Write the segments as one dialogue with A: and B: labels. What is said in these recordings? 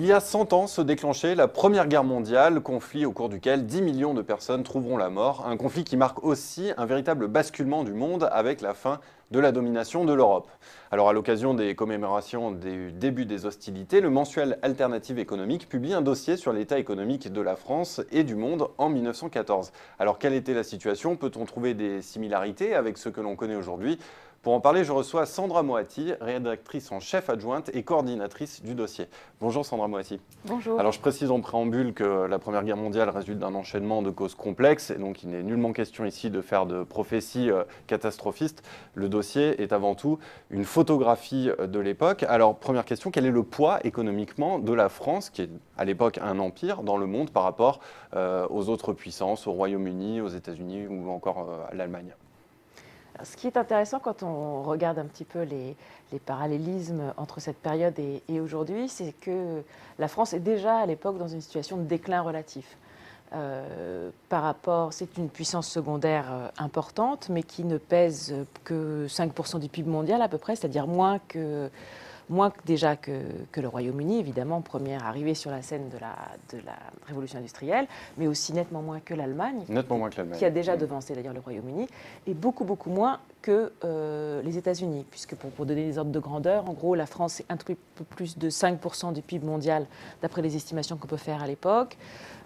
A: y a 100 ans se déclenchait la Première Guerre mondiale, conflit au cours duquel 10 millions de personnes trouveront la mort. Un conflit qui marque aussi un véritable basculement du monde avec la fin de la domination de l'Europe. Alors à l'occasion des commémorations du début des hostilités, le mensuel Alternative économique publie un dossier sur l'état économique de la France et du monde en 1914. Alors quelle était la situation? Peut-on trouver des similarités avec ce que l'on connaît aujourd'hui? Pour en parler, je reçois Sandra Moati, rédactrice en chef adjointe et coordinatrice du dossier. Bonjour Sandra Moati.
B: Bonjour.
A: Alors je précise en préambule que la Première Guerre mondiale résulte d'un enchaînement de causes complexes et donc il n'est nullement question ici de faire de prophéties catastrophistes. Le dossier est avant tout une photographie de l'époque. Alors première question, quel est le poids économiquement de la France, qui est à l'époque un empire dans le monde par rapport aux autres puissances, au Royaume-Uni, aux États-Unis ou encore à l'Allemagne?
B: Ce qui est intéressant quand on regarde un petit peu les parallélismes entre cette période et aujourd'hui, c'est que la France est déjà à l'époque dans une situation de déclin relatif. C'est une puissance secondaire importante, mais qui ne pèse que 5% du PIB mondial à peu près, c'est-à-dire moins que le Royaume-Uni, évidemment, première arrivée sur la scène de la révolution industrielle, mais aussi nettement moins que l'Allemagne, qui a déjà devancé d'ailleurs le Royaume-Uni, et beaucoup moins que les États-Unis, puisque pour donner des ordres de grandeur, en gros, la France est un tout peu plus de 5% du PIB mondial, d'après les estimations qu'on peut faire à l'époque.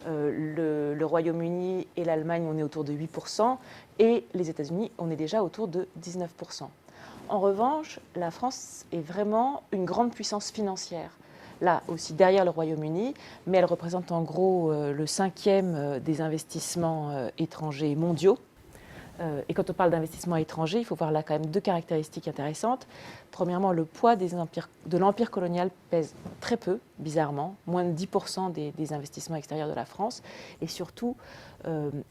B: Le Royaume-Uni et l'Allemagne, on est autour de 8%, et les États-Unis, on est déjà autour de 19%. En revanche, la France est vraiment une grande puissance financière. Là aussi derrière le Royaume-Uni, mais elle représente en gros le 5e des investissements étrangers mondiaux. Et quand on parle d'investissement étranger, il faut voir là quand même deux caractéristiques intéressantes. Premièrement, le poids de l'empire colonial pèse très peu, bizarrement, moins de 10% des investissements extérieurs de la France. Et surtout,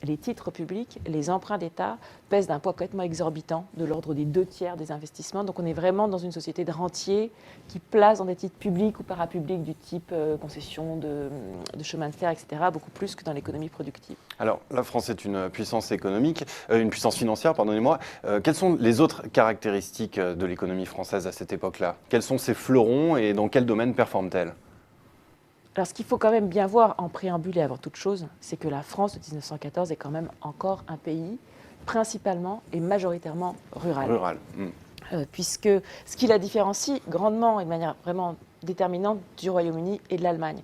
B: les titres publics, les emprunts d'État pèsent d'un poids complètement exorbitant, de l'ordre des 2/3 des investissements. Donc on est vraiment dans une société de rentiers qui place dans des titres publics ou parapublics du type concession de chemin de fer, etc., beaucoup plus que dans l'économie productive.
A: Alors, la France est une puissance économique, une puissance financière, pardonnez-moi. Quelles sont les autres caractéristiques de l'économie française à cette époque-là? Quels sont ses fleurons et dans quel domaine performe-t-elle?
B: Alors, ce qu'il faut quand même bien voir en préambule et avant toute chose, c'est que la France de 1914 est quand même encore un pays principalement et majoritairement rural. Puisque ce qui la différencie grandement et de manière vraiment déterminante du Royaume-Uni et de l'Allemagne.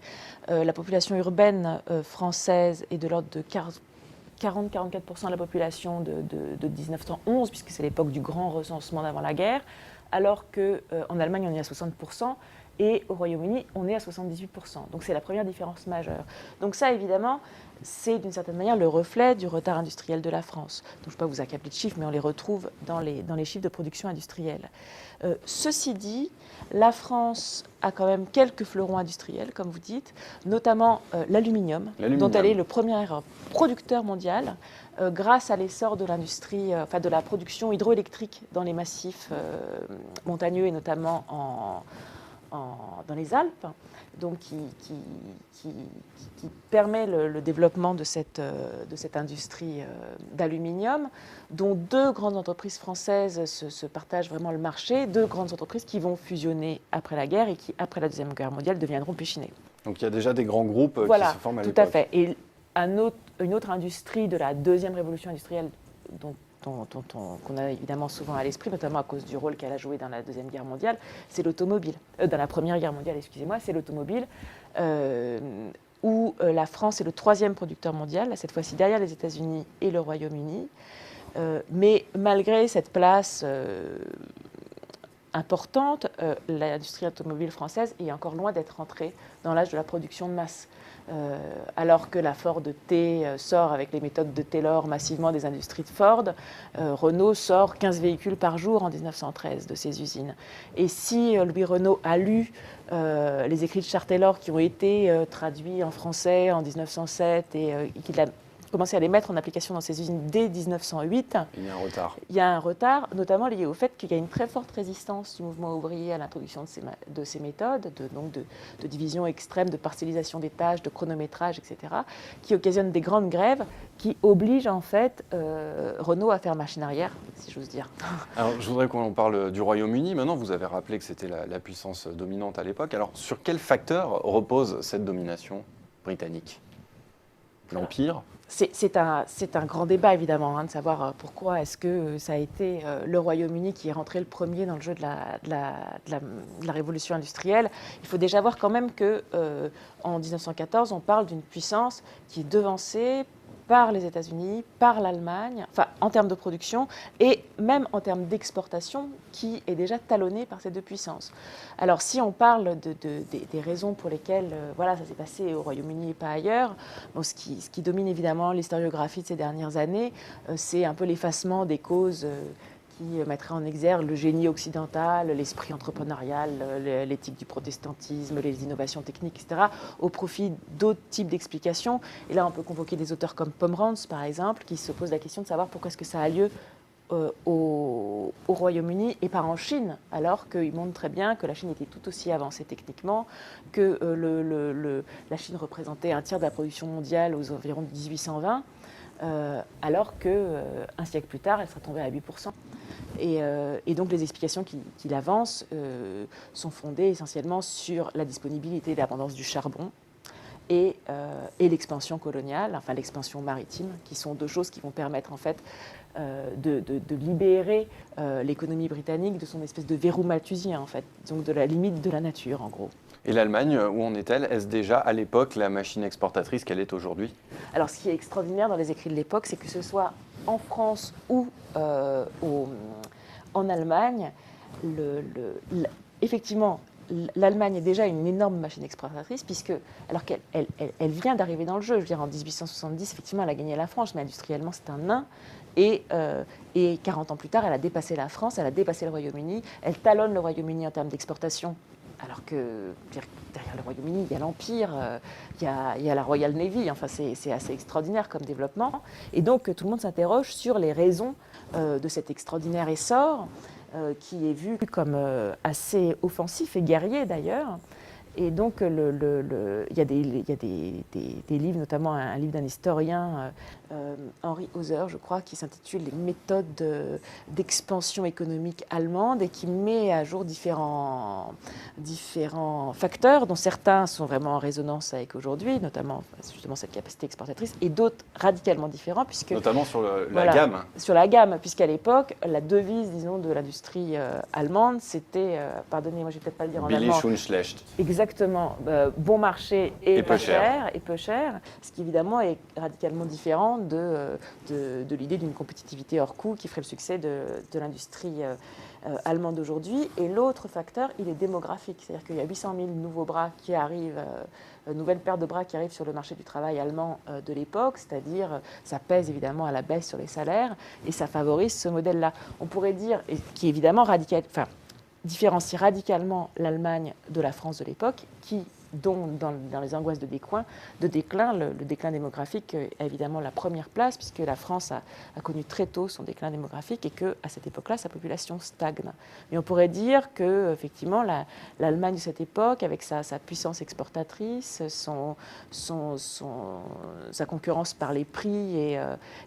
B: La population urbaine française est de l'ordre de 40-44% de la population de 1911, puisque c'est l'époque du grand recensement d'avant la guerre, alors qu'en Allemagne, on est à 60%, et au Royaume-Uni, on est à 78%. Donc c'est la première différence majeure. Donc ça, évidemment, c'est d'une certaine manière le reflet du retard industriel de la France. Donc je ne vais pas vous accabler de chiffres, mais on les retrouve dans les chiffres de production industrielle. Ceci dit, la France a quand même quelques fleurons industriels, comme vous dites, notamment l'aluminium, dont elle est le premier producteur mondial, grâce à l'essor de l'industrie, de la production hydroélectrique dans les massifs montagneux et notamment dans les Alpes, donc qui permet le développement de cette industrie d'aluminium, dont deux grandes entreprises françaises se partagent vraiment le marché, deux grandes entreprises qui vont fusionner après la guerre et qui, après la Deuxième Guerre mondiale, deviendront Pechiney.
A: Donc il y a déjà des grands groupes qui se forment à l'époque.
B: Tout à fait. Et une autre industrie de la deuxième révolution industrielle qu'on a évidemment souvent à l'esprit, notamment à cause du rôle qu'elle a joué dans la Deuxième Guerre mondiale, c'est l'automobile. Dans la Première Guerre mondiale, excusez-moi, c'est l'automobile, où la France est le 3e producteur mondial, cette fois-ci derrière les États-Unis et le Royaume-Uni. Mais malgré cette place importante, l'industrie automobile française est encore loin d'être entrée dans l'âge de la production de masse. Alors que la Ford T sort avec les méthodes de Taylor massivement des industries de Ford, Renault sort 15 véhicules par jour en 1913 de ses usines. Et si Louis Renault a lu les écrits de Charles Taylor qui ont été traduits en français en 1907 et qu'il a commencé à les mettre en application dans ses usines dès 1908.
A: Il y a un retard.
B: Il y a un retard, notamment lié au fait qu'il y a une très forte résistance du mouvement ouvrier à l'introduction de ces méthodes, de division extrême, de parcellisation des tâches, de chronométrage, etc., qui occasionnent des grandes grèves qui obligent en fait Renault à faire machine arrière, si j'ose dire.
A: Alors, je voudrais qu'on parle du Royaume-Uni. Maintenant, vous avez rappelé que c'était la puissance dominante à l'époque. Alors, sur quel facteur repose cette domination britannique? L'Empire?
B: C'est un grand débat, évidemment, de savoir pourquoi est-ce que ça a été le Royaume-Uni qui est rentré le premier dans le jeu de la révolution industrielle. Il faut déjà voir quand même qu'en 1914, on parle d'une puissance qui est devancée par les États-Unis, par l'Allemagne, enfin en termes de production et même en termes d'exportation, qui est déjà talonnée par ces deux puissances. Alors si on parle des raisons pour lesquelles ça s'est passé au Royaume-Uni et pas ailleurs, bon, ce qui domine évidemment l'historiographie de ces dernières années, c'est un peu l'effacement des causes qui mettrait en exergue le génie occidental, l'esprit entrepreneurial, l'éthique du protestantisme, les innovations techniques, etc., au profit d'autres types d'explications. Et là, on peut convoquer des auteurs comme Pomerantz, par exemple, qui se posent la question de savoir pourquoi est-ce que ça a lieu au Royaume-Uni et pas en Chine, alors qu'il montre très bien que la Chine était tout aussi avancée techniquement, que la Chine représentait un tiers de la production mondiale aux environs de 1820, alors qu'un siècle plus tard, elle serait tombée à 8%. Et donc les explications qu'il avance sont fondées essentiellement sur la disponibilité et l'abondance du charbon et l'expansion coloniale, enfin l'expansion maritime, qui sont deux choses qui vont permettre en fait de libérer l'économie britannique de son espèce de verrou malthusien, en fait, donc de la limite de la nature en gros.
A: Et l'Allemagne, où en est-elle? Est-ce déjà à l'époque la machine exportatrice qu'elle est aujourd'hui?
B: Alors ce qui est extraordinaire dans les écrits de l'époque, c'est que ce soit en France ou en Allemagne, effectivement, l'Allemagne est déjà une énorme machine exportatrice, alors qu'elle vient d'arriver dans le jeu. Je veux dire, en 1870, effectivement, elle a gagné la France, mais industriellement, c'est un nain. Et 40 ans plus tard, elle a dépassé la France, elle a dépassé le Royaume-Uni, elle talonne le Royaume-Uni en termes d'exportation. Alors que derrière le Royaume-Uni, il y a l'Empire, il y a la Royal Navy, enfin c'est assez extraordinaire comme développement. Et donc tout le monde s'interroge sur les raisons de cet extraordinaire essor qui est vu comme assez offensif et guerrier d'ailleurs. Et donc, il y a des livres, notamment un livre d'un historien, Henri Hauser, je crois, qui s'intitule « Les méthodes d'expansion économique allemande » et qui met à jour différents facteurs, dont certains sont vraiment en résonance avec aujourd'hui, notamment justement cette capacité exportatrice, et d'autres radicalement différents.
A: Notamment sur la gamme.
B: Sur la gamme, puisqu'à l'époque, la devise, disons, de l'industrie allemande, c'était, pardonnez-moi, je ne vais peut-être pas le dire en allemand.
A: Billig und schlecht.
B: Exactement, bon marché et peu cher, ce qui évidemment est radicalement différent de l'idée d'une compétitivité hors coût qui ferait le succès de l'industrie allemande d'aujourd'hui. Et l'autre facteur, il est démographique, c'est-à-dire qu'il y a 800 000 nouveaux bras qui arrivent, nouvelles paires de bras qui arrivent sur le marché du travail allemand de l'époque, c'est-à-dire ça pèse évidemment à la baisse sur les salaires et ça favorise ce modèle-là. On pourrait dire, et qui est évidemment différencie radicalement l'Allemagne de la France de l'époque, dont dans les angoisses de déclin, le déclin démographique a évidemment la première place, puisque la France a connu très tôt son déclin démographique et qu'à cette époque-là, sa population stagne. Mais on pourrait dire qu'effectivement, l'Allemagne de cette époque, avec sa puissance exportatrice, sa concurrence par les prix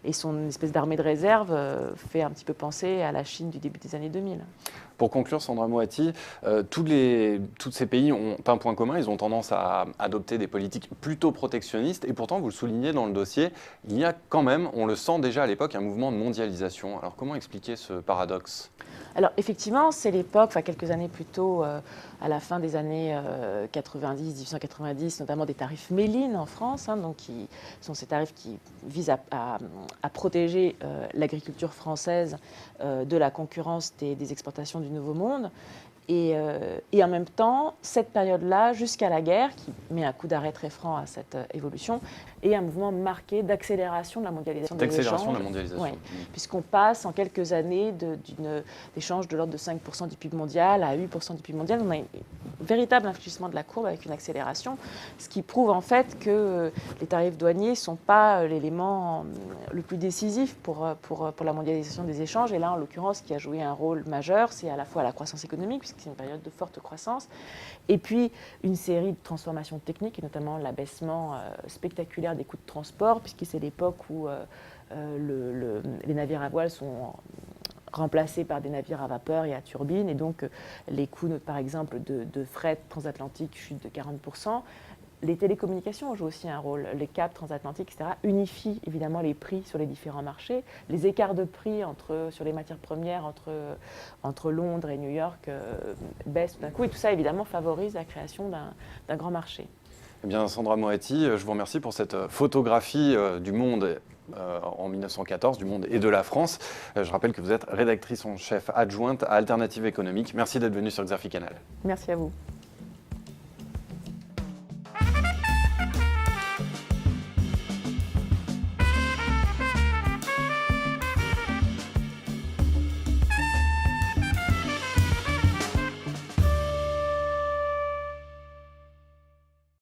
B: et son espèce d'armée de réserve, fait un petit peu penser à la Chine du début des années 2000.
A: Pour conclure, Sandra Moatti, tous ces pays ont un point commun, ils ont tendance à adopter des politiques plutôt protectionnistes, et pourtant, vous le soulignez dans le dossier, il y a quand même, on le sent déjà à l'époque, un mouvement de mondialisation. Alors comment expliquer ce paradoxe ?
B: Alors effectivement, c'est l'époque, quelques années plus tôt, à la fin des années 1890, notamment des tarifs Méline en France, donc qui sont ces tarifs qui visent à protéger l'agriculture française de la concurrence des exportations du Nouveau Monde. Et en même temps, cette période-là, jusqu'à la guerre, qui met un coup d'arrêt très franc à cette évolution, est un mouvement marqué d'accélération de la mondialisation des échanges.
A: D'accélération de la mondialisation.
B: Oui, puisqu'on passe en quelques années d'échanges de l'ordre de 5% du PIB mondial à 8% du PIB mondial. On a véritable infléchissement de la courbe avec une accélération, ce qui prouve en fait que les tarifs douaniers ne sont pas l'élément le plus décisif pour la mondialisation des échanges. Et là, en l'occurrence, ce qui a joué un rôle majeur, c'est à la fois la croissance économique, puisque c'est une période de forte croissance, et puis une série de transformations techniques, et notamment l'abaissement spectaculaire des coûts de transport, puisque c'est l'époque où les navires à voile sont remplacés par des navires à vapeur et à turbine, et donc les coûts, par exemple, de fret transatlantique chutent de 40%. Les télécommunications jouent aussi un rôle. Les câbles transatlantiques, etc., unifient évidemment les prix sur les différents marchés. Les écarts de prix sur les matières premières entre Londres et New York baissent tout d'un coup, et tout ça, évidemment, favorise la création d'un grand marché.
A: Eh bien, Sandra Moretti, je vous remercie pour cette photographie du monde en 1914, du monde et de la France. Je rappelle que vous êtes rédactrice en chef adjointe à Alternative économique. Merci d'être venue sur Xerfi Canal.
B: Merci à vous.